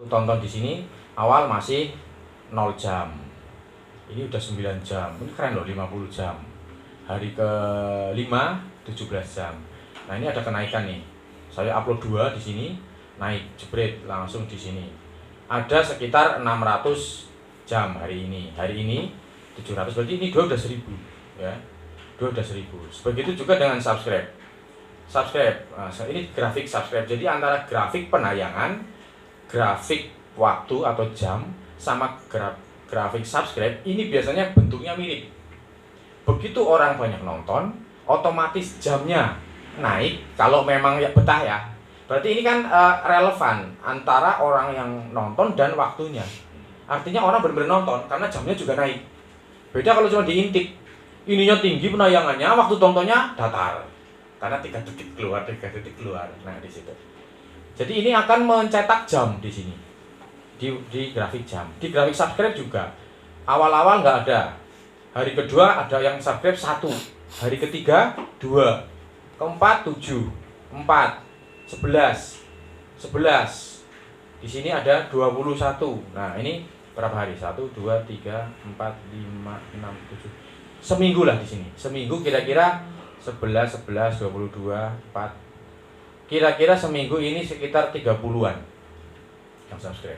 tonton di sini awal masih 0 jam. Ini udah 9 jam. Ini keren loh, 50 jam. Hari ke-5 17 jam. Nah, ini ada kenaikan nih. Saya upload 2 di sini, naik jebret langsung di sini. Ada sekitar 600 jam hari ini. Hari ini 700, berarti ini 2 udah 1000 ya. 2 udah 1000. Begitu juga dengan subscribe. Nah, ini grafik subscribe. Jadi antara grafik penayangan, grafik waktu atau jam sama grafik subscribe ini biasanya bentuknya mirip. Begitu orang banyak nonton, otomatis jamnya naik kalau memang ya betah ya. Berarti ini kan relevan antara orang yang nonton dan waktunya. Artinya orang benar-benar nonton karena jamnya juga naik. Beda kalau cuma diintip. Ininya tinggi penayangannya, waktu tontonnya datar. Karena 3 detik keluar, 3 detik keluar. Nah, di situ. Jadi ini akan mencetak jam di sini. Di grafik jam. Di grafik subscribe juga. Awal-awal nggak ada. Hari kedua ada yang subscribe 1. Hari ketiga 2. Keempat 7. 4. 11. 11. Di sini ada 21. Nah, ini berapa hari? 1 2 3 4 5 6 7. Seminggu lah di sini. Seminggu kira-kira 11 11 22 4. Kira-kira seminggu ini sekitar 30-an yang subscribe.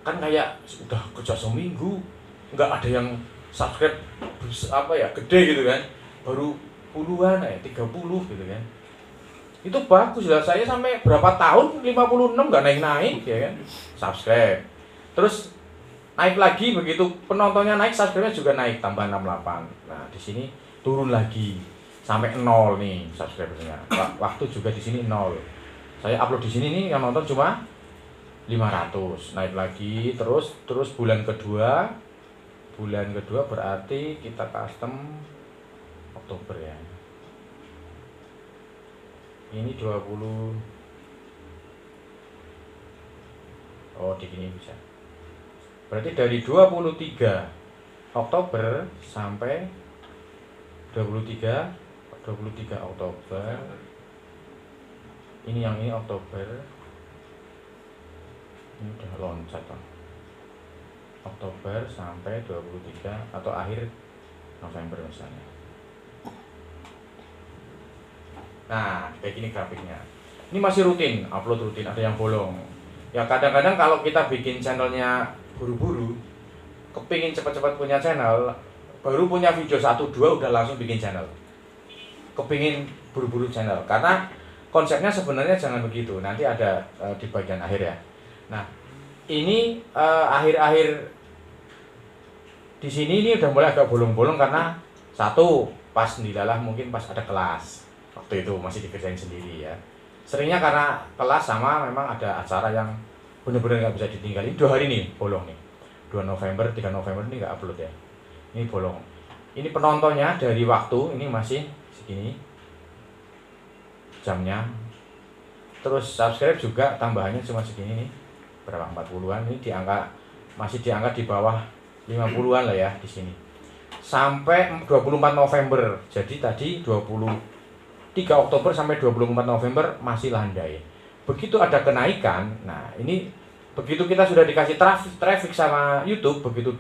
Kan kayak udah kerja seminggu nggak ada yang subscribe gede gitu kan, baru puluhan 30 gitu kan. Itu bagus lah, saya sampai berapa tahun 56 nggak naik-naik ya kan subscribe. Terus naik lagi, begitu penontonnya naik subscribe-nya juga naik, tambah 68. Nah, di sini turun lagi sampai 0 nih subscribernya. Waktu juga di sini 0. Saya upload di sini nih yang nonton cuma 500. Naik lagi terus bulan kedua berarti kita custom Oktober ya. Ini 20. Oh, di sini bisa. Berarti dari 23 Oktober sampai 23 Oktober. Ini yang ini Oktober. Ini udah loncat kan. Oktober sampai 23 atau akhir November misalnya. Nah, kayak gini grafiknya. Ini masih rutin, upload rutin, ada yang bolong. Ya kadang-kadang kalau kita bikin channelnya buru-buru, kepingin cepat-cepat punya channel, baru punya video 1-2 udah langsung bikin channel. Kepingin buru-buru channel, karena konsepnya sebenarnya jangan begitu. Nanti ada di bagian akhir ya. Nah, ini akhir-akhir di sini ini udah mulai agak bolong-bolong karena satu pas dilalah mungkin pas ada kelas. Waktu itu masih dikerjain sendiri ya. Seringnya karena kelas sama memang ada acara yang benar-benar nggak bisa ditinggalin. 2 hari nih bolong nih. 2 November, 3 November ini nggak upload ya. Ini bolong. Ini penontonnya dari waktu ini masih segini jamnya. Terus subscribe juga tambahannya cuma segini nih. Berapa 40-an ini masih diangkat di bawah 50-an lah ya di sini. Sampai 24 November. Jadi tadi 23 Oktober sampai 24 November masih landai. Begitu ada kenaikan, nah ini begitu kita sudah dikasih traffic sama YouTube, begitu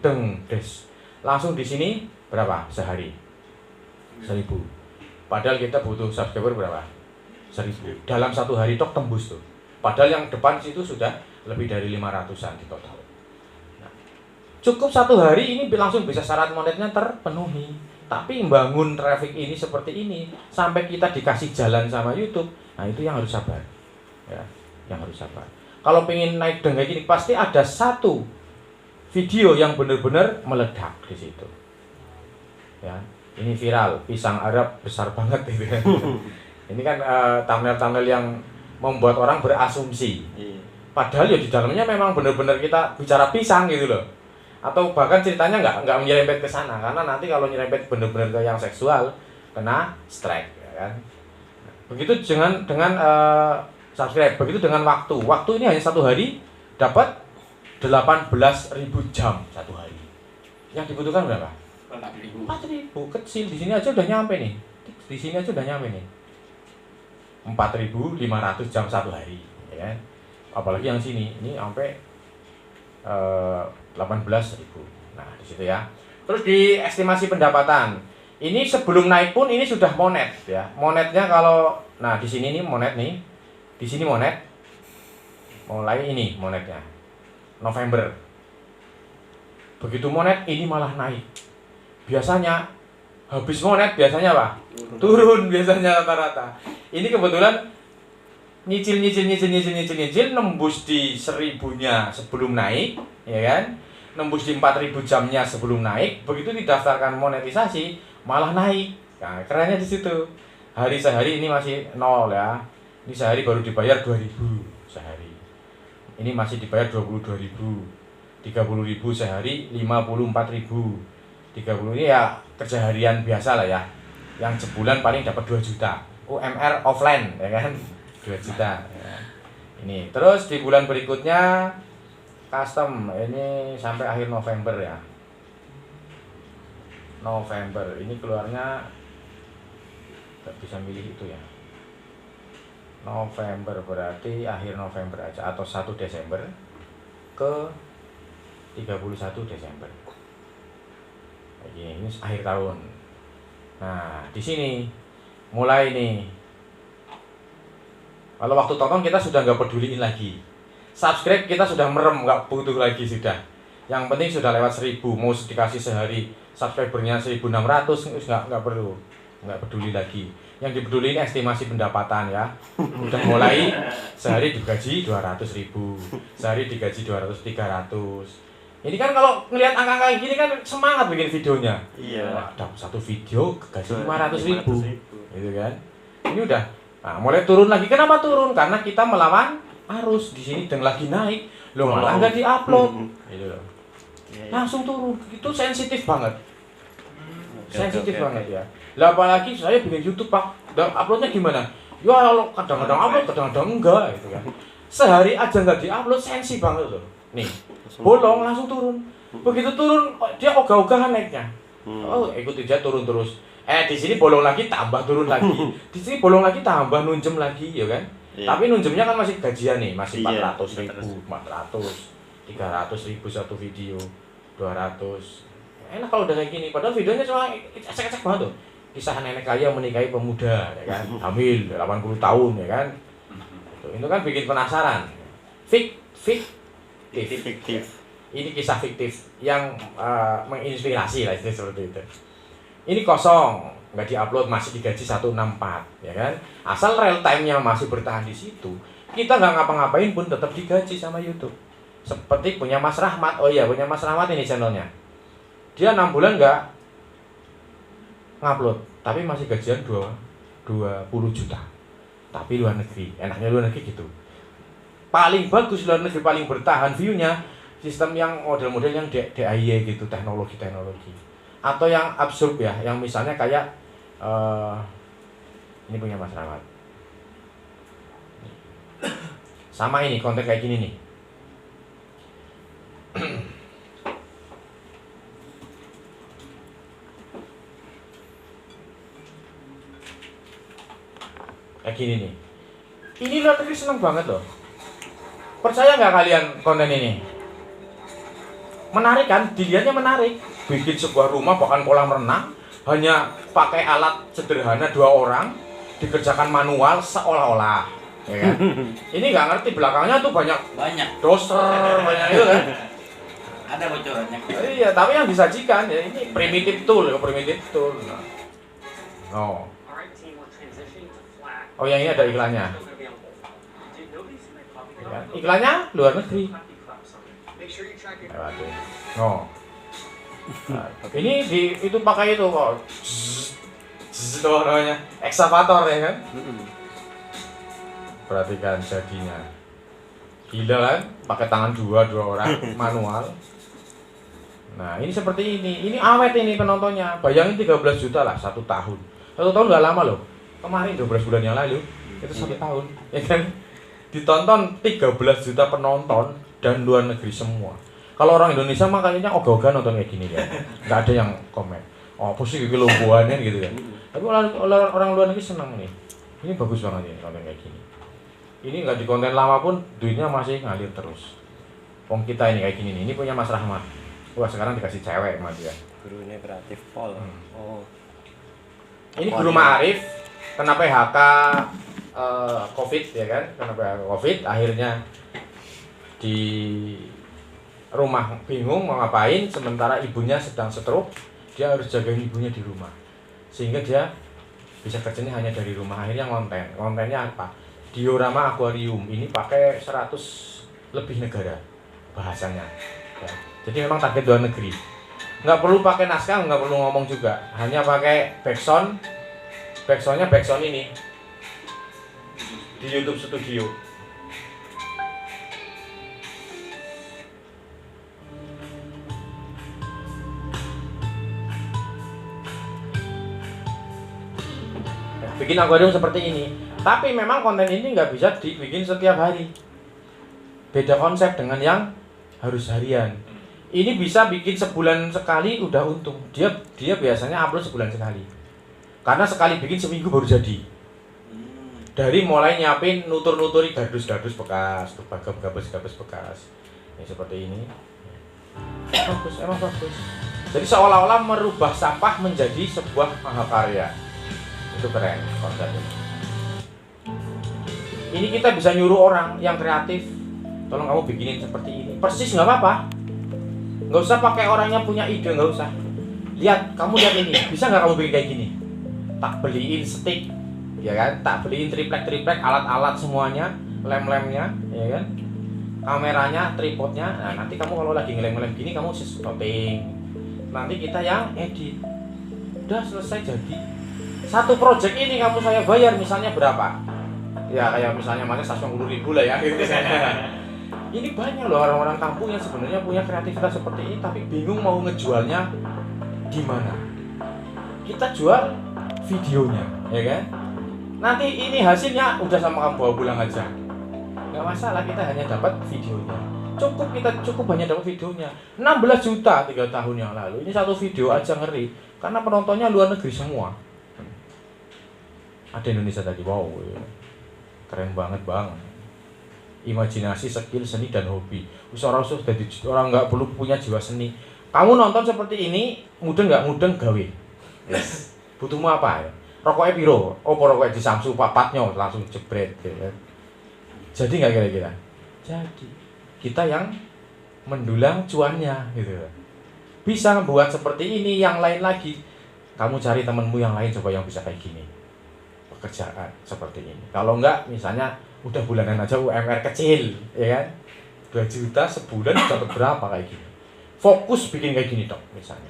des. Langsung di sini berapa sehari? 1000. Padahal kita butuh subscriber berapa? 1000. Dalam 1 hari tok tembus tuh. Padahal yang depan situ sudah lebih dari 500-an di total. Nah, cukup 1 hari ini langsung bisa syarat monetnya terpenuhi. Tapi membangun traffic ini seperti ini sampai kita dikasih jalan sama YouTube, nah itu yang harus sabar. Ya, yang harus sabar. Kalau pengen naik kayak gini pasti ada satu video yang benar-benar meledak di situ. Ya, ini viral, pisang Arab besar banget gitu kan. Ini kan thumbnail-thumbnail yang membuat orang berasumsi. Padahal ya di dalamnya memang benar-benar kita bicara pisang gitu loh. Atau bahkan ceritanya nggak menyerempet ke sana, karena nanti kalau nyerempet benar-benar ke yang seksual kena strike ya kan. Begitu dengan subscribe, begitu dengan waktu. Waktu ini hanya 1 hari dapat 18.000 jam 1 hari. Yang dibutuhkan berapa? 4.000. Kecil, di sini aja udah nyampe nih. Di sini aja udah nyampe nih. 4.500 jam 1 hari, ya kan? Apalagi yang sini, ini sampai 18.000. Nah, di situ ya. Terus di estimasi pendapatan. Ini sebelum naik pun ini sudah monet ya. Monetnya kalau nah di sini nih monet nih. Di sini monet. Mulai ini monetnya. November. Begitu monet ini malah naik. Biasanya habis monet biasanya apa? Turun biasanya rata-rata. Ini kebetulan nyicil nembus di 1.000-nya sebelum naik, ya kan? Nembus di 4.000 jamnya sebelum naik, begitu didaftarkan monetisasi malah naik. Nah, kerennya di situ. Hari sehari ini masih nol ya. Ini sehari baru dibayar 2.000 sehari. Ini masih dibayar 22.000. 30.000 sehari, 54.000. 30 ini ya kerja harian biasa lah ya. Yang sebulan paling dapat 2 juta. UMR offline ya kan? 2 juta ya. Ini terus di bulan berikutnya custom ini sampai akhir November ya. November ini keluarnya nggak bisa milih itu ya. November berarti akhir November aja atau 1 Desember ke 31 Desember. Ini akhir tahun. Nah di sini mulai nih. Kalau waktu tonton kita sudah nggak peduliin lagi. Subscribe kita sudah merem, nggak butuh lagi sudah. Yang penting sudah lewat 1.000, mau dikasih sehari subscribernya 1.600 nggak perlu, nggak peduli lagi. Yang dipeduli ini estimasi pendapatan ya. Udah mulai sehari digaji 200.000, sehari digaji 200, 300. Ini kan kalau ngelihat angka-angka gini kan semangat bikin videonya. Iya. Dapat satu video gaji 500.000, gitu kan? Ini udah. Nah, mulai turun lagi. Kenapa turun? Karena kita melawan arus di sini dan lagi naik. Loh, malah nggak diupload. Gitu loh. Langsung turun. Itu sensitif banget. Sensitif banget ya. Lah apalagi saya bikin YouTube, Pak. Dan uploadnya gimana? Ya kalau kadang-kadang upload, kadang-kadang enggak gitu kan. Sehari aja nggak diupload sensi banget loh. Nih, bolong langsung turun. Begitu turun dia ogah-ogahan naiknya. Oh, ikuti dia turun terus. Di sini bolong lagi tambah turun lagi. Di sini bolong lagi tambah nunjem lagi, ya kan? Iya. Tapi nunjemnya kan masih gajian nih, masih 400.000, 400, 300.000 satu video, 200. Enak kalau udah kayak gini. Padahal videonya cuma ecek-ecek banget tuh. Kisah nenek kaya menikahi pemuda, ya kan? Hamil 80 tahun, ya kan? Itu kan bikin penasaran. Fiktif. Ini kisah fiktif yang menginspirasi lah seperti itu. Ini kosong, nggak diupload, masih digaji 164, ya kan? Asal real time-nya masih bertahan di situ, kita nggak ngapa-ngapain pun tetap digaji sama YouTube. Seperti punya Mas Rahmat, oh iya punya Mas Rahmat ini channelnya. Dia 6 bulan nggak ngupload, tapi masih gajian 20 juta. Tapi luar negeri, enaknya luar negeri gitu. Paling bagus luar negeri, paling bertahan view-nya, sistem yang model-model yang DIY gitu, teknologi. Atau yang absurd ya, yang misalnya kayak ini punya Mas Rahmat. Sama ini konten kayak gini nih. Kayak gini nih. Ini luar negeri seneng banget loh. Percaya nggak kalian konten ini? Menarik kan? Dilihatnya menarik. Bikin sebuah rumah bahkan kolam renang hanya pakai alat sederhana 2 orang, dikerjakan manual seolah-olah, ya kan? Ini nggak ngerti belakangnya tuh banyak doser, banyak itu kan? Ada bocorannya. Iya, tapi yang disajikan ya ini primitive tool. Nah. Oh. Oh, yang ini ada iklannya. Ya, iklannya luar negeri. Oh. Nah, ini itu pakai itu kok. Itu namanya ekskavator ya kan? Perhatikan jadinya. Gila kan? Pakai tangan dua orang manual. Nah, ini seperti ini. Ini awet ini penontonnya. Bayangin 13 juta lah 1 tahun. 1 tahun nggak lama loh. Kemarin 12 bulan yang lalu itu 1 tahun, ya kan? Ditonton 13 juta penonton dan luar negeri semua. Kalau orang Indonesia mah kayaknya ogah-ogah nonton kayak gini ya. Nggak ada yang komen. Oh, apa sih gitu gitu kan. Tapi orang luar negeri senang nih. Ini bagus banget ini konten kayak gini. Ini nggak di konten lama pun duitnya masih ngalir terus. Wong kita ini kayak gini nih, ini punya Mas Rahmat. Wah sekarang dikasih cewek sama dia. Gurunya kreatif Pol. Oh. Ini Guru Ma'arif kena PHK COVID ya kan, kena PHK COVID akhirnya di rumah bingung mau ngapain, sementara ibunya sedang stroke, dia harus jagain ibunya di rumah, sehingga dia bisa kerjanya hanya dari rumah. Akhirnya kontennya apa? Diorama akuarium, ini pakai 100 lebih negara bahasanya ya. Jadi memang target luar negeri, nggak perlu pakai naskah, nggak perlu ngomong juga, hanya pakai backsoundnya backsound ini di YouTube Studio. Bikin akuarium seperti ini, tapi memang konten ini nggak bisa dibikin setiap hari, beda konsep dengan yang harus harian. Ini bisa bikin sebulan sekali udah untung, dia biasanya upload sebulan sekali, karena sekali bikin seminggu baru jadi. Dari mulai nyiapin nuturi gardus bekas, gabus bekas, ini seperti ini. Bagus, emang bagus. Jadi seolah-olah merubah sampah menjadi sebuah mahakarya. Itu keren konsepnya. Ini kita bisa nyuruh orang yang kreatif, tolong kamu bikinin seperti ini. Persis nggak apa-apa. Nggak usah pakai orang yang punya ide, nggak usah. Lihat, kamu lihat ini, bisa nggak kamu bikin kayak gini? Tak beliin stick, ya kan? Tak beliin triplek, alat-alat semuanya, lem-lemnya, ya kan? Kameranya, tripodnya. Nah, nanti kamu kalau lagi ngelem-ngelem gini, kamu syuting. Nanti kita yang edit. Udah selesai jadi. Satu project ini kamu saya bayar misalnya berapa? Ya kayak misalnya mana 150.000 lah ya gitu. Ini banyak loh orang-orang kampung yang sebenarnya punya kreativitas seperti ini tapi bingung mau ngejualnya di mana. Kita jual videonya, ya kan? Nanti ini hasilnya udah sama kamu bawa pulang aja. Nggak masalah, kita hanya dapat videonya. Cukup hanya dapat videonya. 16 juta 3 tahun yang lalu. Ini satu video aja ngeri karena penontonnya luar negeri semua. Ada Indonesia tadi, wow, keren banget bang. Imajinasi, skill, seni dan hobi. Orang nggak perlu punya jiwa seni. Kamu nonton seperti ini, mudeng nggak mudeng gawe. Yes. Butuhmu apa ya? Rokoknya piro? Oh, rokoknya di Samsu papatnya langsung jebret. Ya. Jadi nggak kira-kira? Jadi kita yang mendulang cuannya, gitu. Bisa membuat seperti ini, yang lain lagi. Kamu cari temanmu yang lain coba yang bisa kayak gini. Pekerjaan seperti ini. Kalau enggak misalnya udah bulanan aja UMR kecil, ya kan? 2 juta sebulan dapat berapa kayak gini. Fokus bikin kayak gini dok misalnya.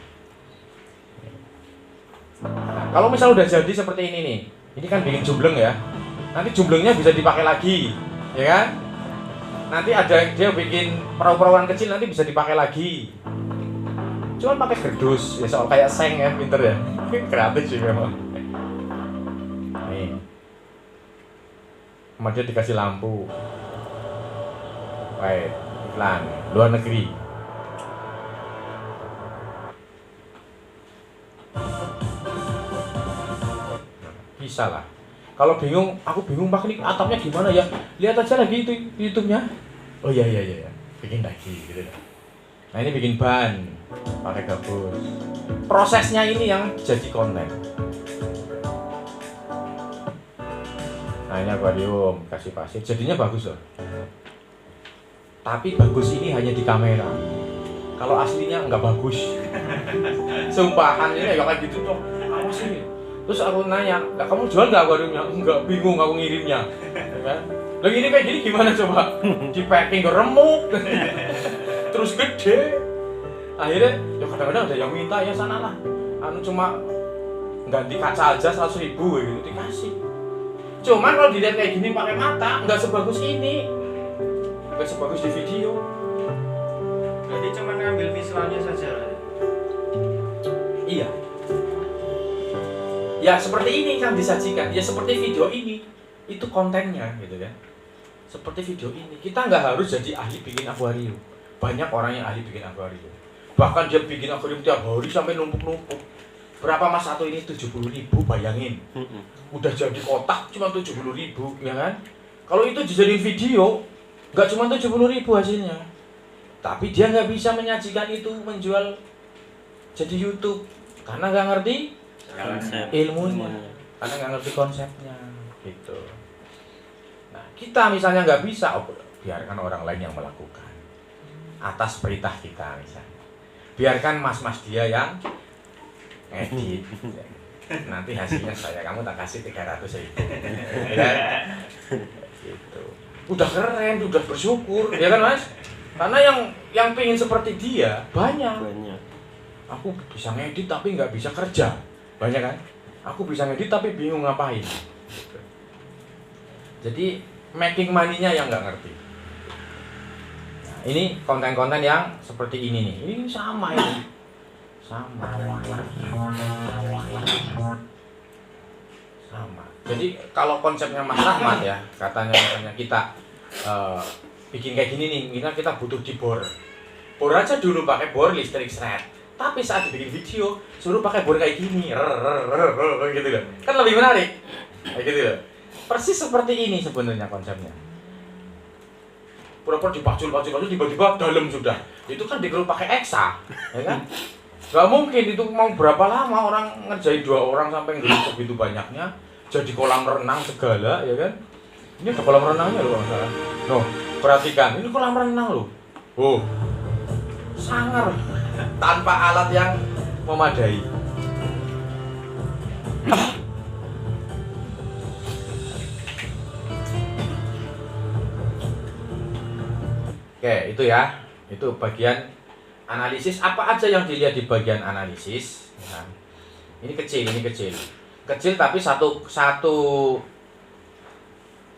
Nah, kalau misal udah jadi seperti ini kan bikin jumbleng ya. Nanti jumblengnya bisa dipakai lagi, ya kan? Nanti ada dia bikin perahu-perahuan kecil nanti bisa dipakai lagi. Cuman pakai gerdus, ya soal kayak seng ya, pinter ya. Kreatif sih memang. Sama dia dikasih lampu. Baik, iklan luar negeri. Bisa lah. Kalau bingung, aku bingung pak ini atapnya gimana ya? Lihat aja lagi itu YouTube-nya. Oh iya, bikin lagi gitu. Nah ini bikin ban, pakai gabus. Prosesnya ini yang jadi konten. Nah ini akuarium, kasih pasir, jadinya bagus loh. Tapi bagus ini hanya di kamera. Kalau aslinya nggak bagus. Sumpahan ini kayak gitu tuh. Apa sih? Terus aku nanya, kamu jual nggak akuariumnya? Enggak, bingung aku ngirimnya. Ya kan? Lagi ini kayak gini gimana coba? Di packing remuk, terus gede. Akhirnya, ya kadang-kadang ada yang minta ya sana lah. Anu cuma ganti kaca aja 100.000 gitu dikasih. Cuman kalau dilihat kayak gini pakai mata nggak sebagus ini, nggak sebagus di video. Jadi cuma ngambil visualnya saja. Iya. Ya seperti ini kan disajikan, ya seperti video ini, itu kontennya gitu kan. Seperti video ini, kita nggak harus jadi ahli bikin akuarium. Banyak orang yang ahli bikin akuarium. Bahkan dia bikin akuarium tiap hari sampai numpuk-numpuk. Berapa mas satu ini 70.000, bayangin. Udah jadi kotak cuma 70.000, ya kan? Kalau itu dijadiin video, nggak cuma 70.000 hasilnya, tapi dia nggak bisa menyajikan itu menjual jadi YouTube karena nggak ngerti Konsep. ilmunya, karena nggak ngerti konsepnya, gitu. Nah, kita misalnya nggak bisa, biarkan orang lain yang melakukan atas perintah kita misalnya. Biarkan mas-mas dia yang edit. Nanti hasilnya kamu tak kasih 300.000. Ya, gitu. Udah keren, udah bersyukur, ya kan Mas? Karena yang pengen seperti dia banyak. Aku bisa ngedit tapi nggak bisa kerja, banyak kan? Aku bisa ngedit tapi bingung ngapain. Gitu. Jadi making money-nya yang nggak ngerti. Nah, ini konten-konten yang seperti ini nih. Ini sama ini. Sama. Jadi kalau konsepnya Mas Rahmat ya, katanya misalnya kita bikin kayak gini nih, misalnya kita butuh di bor aja dulu pakai bor listrik seret. Tapi saat dibikin video suruh pakai bor kayak gini, gitu loh. Kan lebih menarik, kayak gitu loh. Persis seperti ini sebenarnya konsepnya. Pura-pura dipacul tiba-tiba dalam sudah. Itu kan dikeruk pakai eksa, ya kan? Gak mungkin itu mau berapa lama orang ngerjain 2 orang sampai ngeluh begitu banyaknya jadi kolam renang segala, ya kan? Ini ada kolam renangnya loh kalau salah. Noh, perhatikan, ini kolam renang loh. Oh, sangar tanpa alat yang memadai. Oke, itu ya. Itu bagian analisis. Apa aja yang dilihat di bagian analisis? Nah, ini kecil. Kecil tapi satu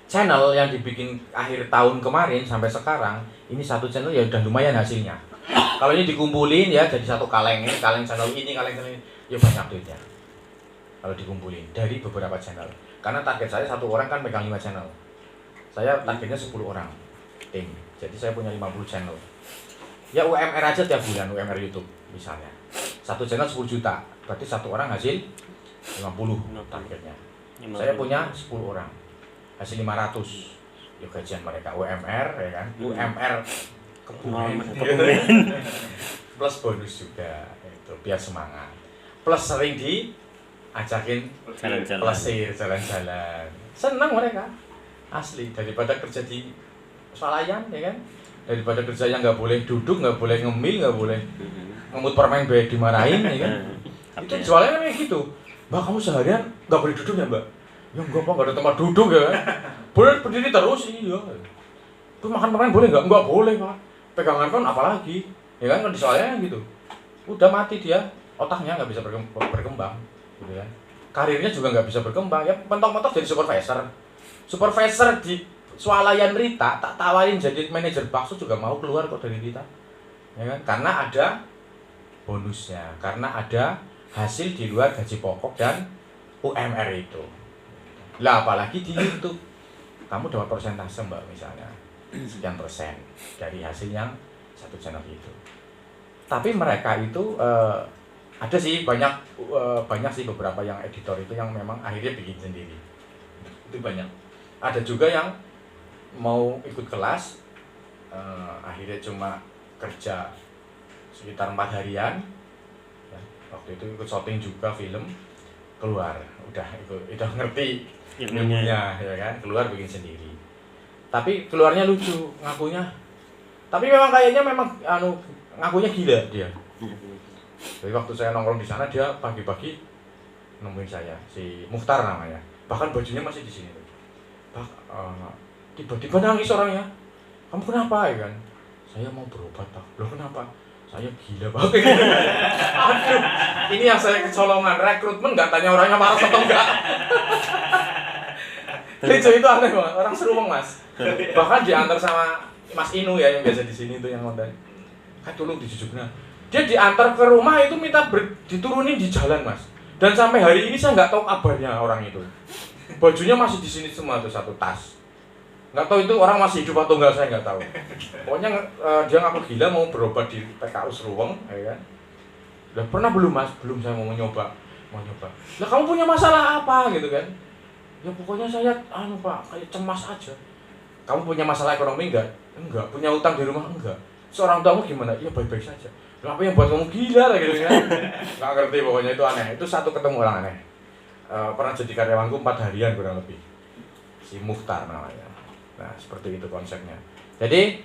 channel yang dibikin akhir tahun kemarin sampai sekarang, ini satu channel ya udah lumayan hasilnya. Kalau ini dikumpulin ya jadi satu kaleng, ini kaleng channel ini, ya banyak duitnya. Kalau dikumpulin dari beberapa channel. Karena target saya satu orang kan megang 5 channel. Saya targetnya 10 orang tim. Jadi saya punya 50 channel. Ya UMR aja tiap bulan, UMR YouTube misalnya. Satu channel 10 juta, berarti satu orang hasil 50 targetnya. Saya punya 10 orang, hasil 500. Ya gajian mereka UMR ya kan, UMR kebumen plus bonus juga, itu biar semangat. Plus sering diajakin plesir, jalan-jalan. Senang mereka, asli, daripada kerja di swalayan ya kan. Daripada kerja yang nggak boleh duduk, nggak boleh ngemil, nggak boleh ngemut permen baik dimarahin ya kan. Itu jualnya kan kayak gitu. Mbak, kamu seharian nggak boleh duduk ya Mbak? Ya enggak Pak, nggak ada tempat duduk ya kan. Boleh berdiri terus, iya. Itu makan permen boleh nggak? Nggak boleh Pak. Pegangan kan apalagi, ya kan soalnya gitu. Udah mati dia, otaknya nggak bisa berkembang, gitu kan. Karirnya juga nggak bisa berkembang. Ya mentok-mentok jadi supervisor di swalayan Rita, tak tawarin jadi manajer bakso juga mau keluar kok dari Rita, ya kan? Karena ada bonusnya, karena ada hasil di luar gaji pokok dan UMR itu. Lah apalagi di YouTube, kamu dapat persentase Mbak, misalnya sekian persen dari hasil yang satu channel itu. Tapi mereka itu ada sih banyak sih beberapa yang editor itu yang memang akhirnya bikin sendiri. Itu banyak. Ada juga yang mau ikut kelas, akhirnya cuma kerja sekitar 4 harian ya, waktu itu ikut syuting juga film, keluar udah ngerti ilmunya ya kan, keluar bikin sendiri. Tapi keluarnya lucu ngakunya, tapi memang kayaknya ngakunya gila dia. Jadi waktu saya nongkrong di sana, dia pagi-pagi nemuin saya, si Mukhtar namanya, bahkan bajunya masih di sini tuh. Tiba-tiba nangis orangnya. Kamu kenapa ya kan? Saya mau berobat Pak. Loh kenapa? Saya gila Pak. Aduh, ini yang saya kecolongan. Rekrutmen nggak tanya orangnya waras atau enggak. Lucu itu aneh banget. Orang seruang Mas. Bahkan diantar sama Mas Inu ya yang biasa di sini tuh yang ngonten. Kan tolong dijujuknya. Dia diantar ke rumah itu minta diturunin di jalan Mas. Dan sampai hari ini saya nggak tahu kabarnya orang itu. Bajunya masih di sini semua tuh, satu tas. Nggak tahu itu orang masih hidup atau enggak, saya nggak tahu. Pokoknya dia ngaku gila mau berobat di PKU Seruweng, ya kan? Udah pernah belum Mas? Belum, saya mau nyoba. Lah kamu punya masalah apa gitu kan? Ya pokoknya saya Pak, kayak cemas aja. kamu punya masalah ekonomi enggak? Enggak. Punya utang di rumah? Enggak. Seorang tuamu gimana? Ya baik-baik saja. Lah apa yang buat kamu gila gitu kan? Nggak ngerti pokoknya itu aneh. Itu satu ketemu orang aneh. Pernah jadi karyawanku 4 harian kurang lebih. Si Muhtar namanya. Nah seperti itu konsepnya. Jadi